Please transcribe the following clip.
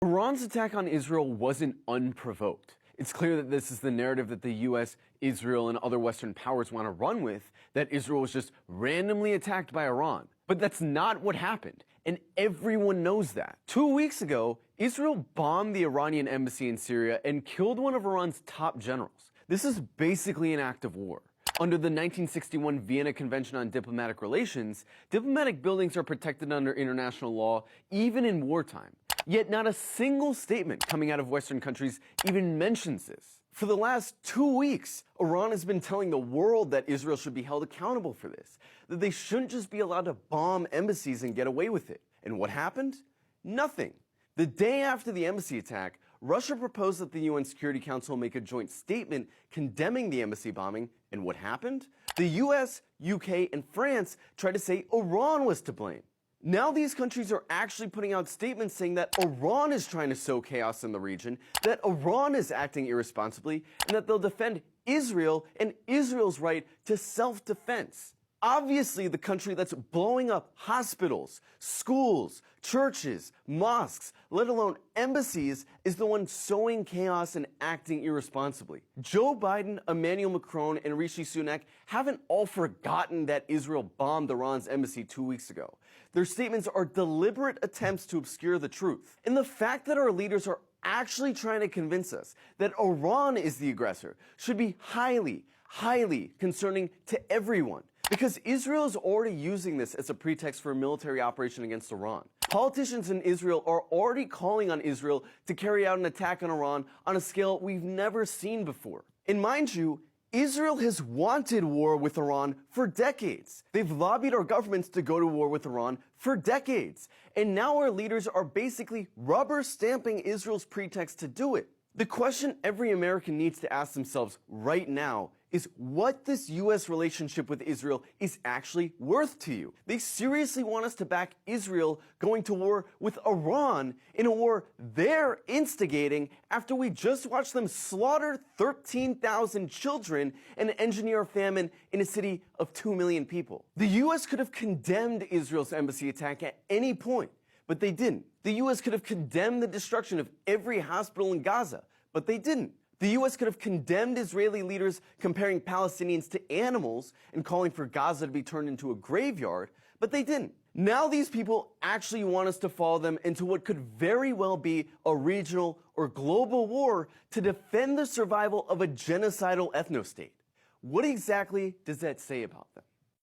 Iran's attack on Israel wasn't unprovoked. It's clear that this is the narrative that the US, Israel, and other Western powers want to run with, that Israel was just randomly attacked by Iran. But that's not what happened, and everyone knows that. 2 weeks ago, Israel bombed the Iranian embassy in Syria and killed one of Iran's top generals. This is basically an act of war. Under the 1961 Vienna Convention on Diplomatic Relations, diplomatic buildings are protected under international law even in wartime. Yet not a single statement coming out of Western countries even mentions this. For the last 2 weeks, Iran has been telling the world that Israel should be held accountable for this, that they shouldn't just be allowed to bomb embassies and get away with it. And what happened? Nothing. The day after the embassy attack, Russia proposed that the UN Security Council make a joint statement condemning the embassy bombing, and what happened? The US, UK, and France tried to say Iran was to blame. Now these countries are actually putting out statements saying that Iran is trying to sow chaos in the region, that Iran is acting irresponsibly, and that they'll defend Israel and Israel's right to self-defense. Obviously, the country that's blowing up hospitals, schools, churches, mosques, let alone embassies, is the one sowing chaos and acting irresponsibly. Joe Biden, Emmanuel Macron, and Rishi Sunak haven't all forgotten that Israel bombed Iran's embassy 2 weeks ago. Their statements are deliberate attempts to obscure the truth. And the fact that our leaders are actually trying to convince us that Iran is the aggressor should be highly, highly concerning to everyone. Because Israel is already using this as a pretext for a military operation against Iran. Politicians in Israel are already calling on Israel to carry out an attack on Iran on a scale we've never seen before. And mind you, Israel has wanted war with Iran for decades. They've lobbied our governments to go to war with Iran for decades. And now our leaders are basically rubber stamping Israel's pretext to do it. The question every American needs to ask themselves right now is what this U.S. relationship with Israel is actually worth to you. They seriously want us to back Israel going to war with Iran in a war they're instigating after we just watched them slaughter 13,000 children and engineer a famine in a city of 2 million people. The U.S. could have condemned Israel's embassy attack at any point, but they didn't. The U.S. could have condemned the destruction of every hospital in Gaza, but they didn't. The U.S. could have condemned Israeli leaders comparing Palestinians to animals and calling for Gaza to be turned into a graveyard, but they didn't. Now these people actually want us to follow them into what could very well be a regional or global war to defend the survival of a genocidal ethno-state. What exactly does that say about them?